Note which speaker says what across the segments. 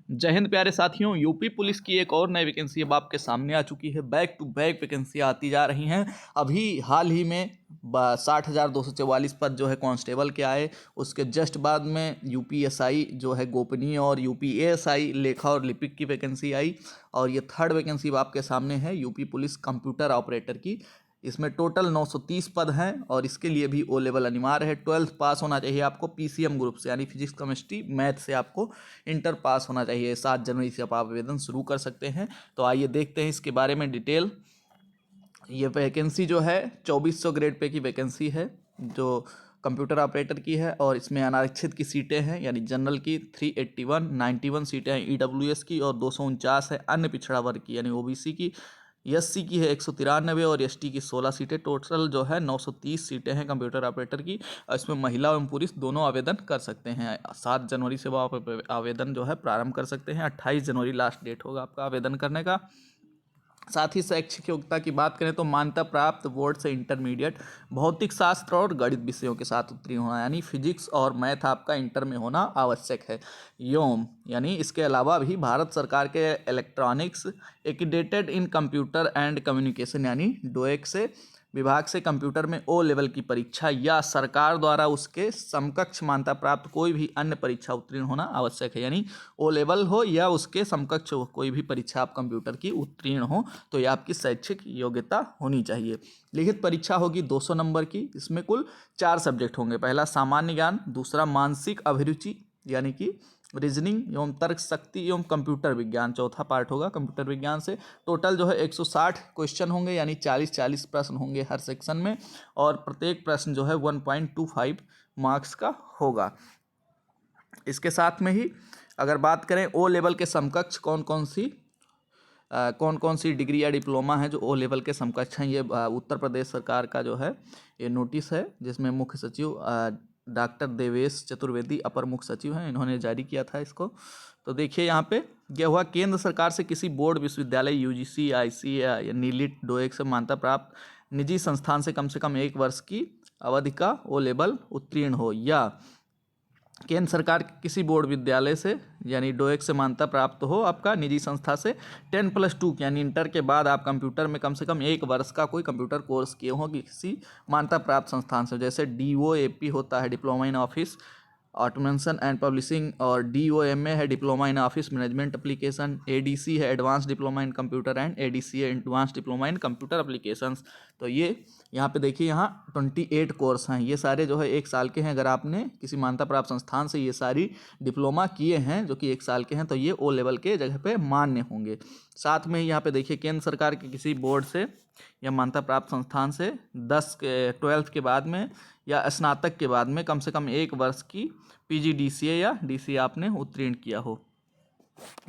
Speaker 1: जय हिंद प्यारे साथियों। यूपी पुलिस की एक और नई वैकेंसी अब आपके सामने आ चुकी है। बैक टू बैक वैकेंसी आती जा रही हैं। अभी हाल ही में 60,244 पद जो है कांस्टेबल के आए। उसके जस्ट बाद में यूपीएसआई जो है गोपनीय और यूपीएएसआई लेखा और लिपिक की वैकेंसी आई। और ये थर्ड वैकेंसी आपके सामने है यूपी पुलिस कंप्यूटर ऑपरेटर की। इसमें टोटल 930 पद हैं और इसके लिए भी ओ लेवल अनिवार्य है। 12th पास होना चाहिए आपको पीसीएम ग्रुप से, यानी फिजिक्स केमिस्ट्री मैथ से आपको इंटर पास होना चाहिए। 7 जनवरी से आप आवेदन शुरू कर सकते हैं। तो आइए देखते हैं इसके बारे में डिटेल। ये वैकेंसी जो है 2400 ग्रेड पे की वैकेंसी है जो कंप्यूटर ऑपरेटर की है। और इसमें अनारक्षित की सीटें हैं, यानी जनरल की 381, 91 सीटें हैं ईडब्ल्यूएस की, और 249 है अन्य पिछड़ा वर्ग की यानी ओबीसी की। एससी की है 193 और एसटी की 16 सीटें। टोटल जो है 930 सीटें हैं कंप्यूटर ऑपरेटर की। और इसमें महिला एवं पुरुष दोनों आवेदन कर सकते हैं। 7 जनवरी से वो आप आवेदन जो है प्रारंभ कर सकते हैं। 28 जनवरी लास्ट डेट होगा आपका आवेदन करने का। साथ ही शैक्षिक योग्यता की बात करें तो मान्यता प्राप्त बोर्ड से इंटरमीडिएट भौतिक शास्त्र और गणित विषयों के साथ उत्तीर्ण होना, यानी फिजिक्स और मैथ आपका इंटर में होना आवश्यक है। योम यानी इसके अलावा भी भारत सरकार के electronics accredited in computer and communication यानी डोएक से विभाग से कंप्यूटर में ओ लेवल की परीक्षा या सरकार द्वारा उसके समकक्ष मान्यता प्राप्त कोई भी अन्य परीक्षा उत्तीर्ण होना आवश्यक है। यानी ओ लेवल हो या उसके समकक्ष हो, कोई भी परीक्षा आप कंप्यूटर की उत्तीर्ण हो तो ये आपकी शैक्षिक योग्यता होनी चाहिए। लिखित परीक्षा होगी 200 नंबर की। इसमें कुल 4 सब्जेक्ट होंगे। पहला सामान्य ज्ञान, दूसरा मानसिक अभिरुचि यानी कि रीजनिंग एवं तर्क शक्ति एवं कंप्यूटर विज्ञान, चौथा पार्ट होगा कंप्यूटर विज्ञान से। टोटल जो है 160 क्वेश्चन होंगे, यानी 40-40 प्रश्न होंगे हर सेक्शन में, और प्रत्येक प्रश्न जो है 1.25 मार्क्स का होगा। इसके साथ में ही अगर बात करें ओ लेवल के समकक्ष कौन कौन सी डिग्री या डिप्लोमा है जो ओ लेवल के समकक्ष हैं, ये उत्तर प्रदेश सरकार का जो है ये नोटिस है, जिसमें मुख्य सचिव डॉक्टर देवेश चतुर्वेदी अपर मुख्य सचिव हैं, इन्होंने जारी किया था इसको। तो देखिए यहाँ पे यह हुआ केंद्र सरकार से किसी बोर्ड, विश्वविद्यालय, यूजीसी, आईसी या नीलिट, डोएक से मान्यता प्राप्त निजी संस्थान से कम 1 वर्ष की अवधि का ओ लेवल उत्तीर्ण हो, या केंद्र सरकार के किसी बोर्ड विद्यालय से यानी डोएक से मान्यता प्राप्त हो आपका निजी संस्था से 10+2 यानी इंटर के बाद आप कंप्यूटर में कम से कम 1 वर्ष का कोई कंप्यूटर कोर्स किए हों किसी मान्यता प्राप्त संस्थान से, जैसे DOAP होता है diploma in office automation and publishing, और DOMA है diploma in office management application, ADC है advance diploma in computer and ADC है advance diploma in computer applications. तो ये यहाँ पे देखिए यहाँ 28 कोर्स हैं, ये सारे जो है 1 साल के हैं। अगर आपने किसी मान्यता प्राप्त संस्थान से ये सारी डिप्लोमा किए हैं जो कि 1 साल के हैं तो ये ओ लेवल के जगह पे मान्य होंगे। साथ में यहाँ पे देखिए केंद्र सरकार के किसी बोर्ड से या मान्यता प्राप्त संस्थान से 12th के बाद में या स्नातक के बाद में कम से कम 1 वर्ष की PGDCA या DCA आपने उत्तीर्ण किया हो।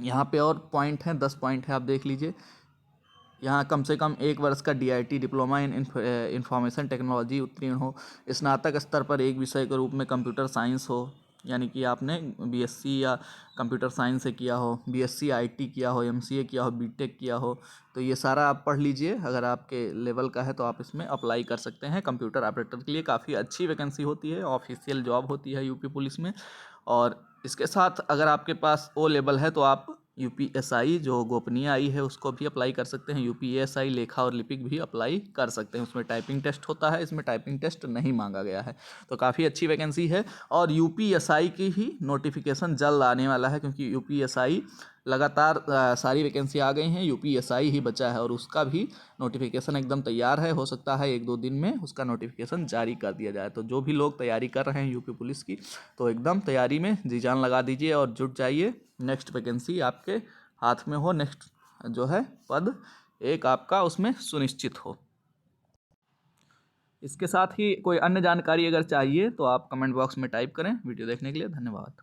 Speaker 1: यहाँ पे और पॉइंट हैं, 10 पॉइंट है, आप देख लीजिए। यहाँ कम से कम 1 वर्ष का DIT diploma in information technology उत्तीर्ण हो, स्नातक स्तर पर एक विषय के रूप में कंप्यूटर साइंस हो, यानी कि आपने BSc या कंप्यूटर साइंस से किया हो, BSc IT किया हो, MCA किया हो, BTech किया हो। तो ये सारा आप पढ़ लीजिए, अगर आपके लेवल का है तो आप इसमें अप्लाई कर सकते हैं। कंप्यूटर ऑपरेटर के लिए काफ़ी अच्छी वैकेंसी होती है, ऑफिशियल जॉब होती है यूपी पुलिस में। और इसके साथ अगर आपके पास ओ लेवल है तो आप UPSI जो गोपनीय आई है उसको भी अप्लाई कर सकते हैं। UPSI लेखा और लिपिक भी अप्लाई कर सकते हैं। उसमें टाइपिंग टेस्ट होता है, इसमें टाइपिंग टेस्ट नहीं मांगा गया है। तो काफ़ी अच्छी वैकेंसी है। और UPSI की ही नोटिफिकेशन जल्द आने वाला है, क्योंकि UPSI लगातार सारी वैकेंसी आ गई हैं, UPSI ही बचा है और उसका भी नोटिफिकेशन एकदम तैयार है। हो सकता है 1-2 दिन में उसका नोटिफिकेशन जारी कर दिया जाए। तो जो भी लोग तैयारी कर रहे हैं यूपी पुलिस की, तो एकदम तैयारी में जी जान लगा दीजिए और जुट जाइए। नेक्स्ट वैकेंसी आपके हाथ में हो, नेक्स्ट जो है पद एक आपका उसमें सुनिश्चित हो। इसके साथ ही कोई अन्य जानकारी अगर चाहिए तो आप कमेंट बॉक्स में टाइप करें। वीडियो देखने के लिए धन्यवाद।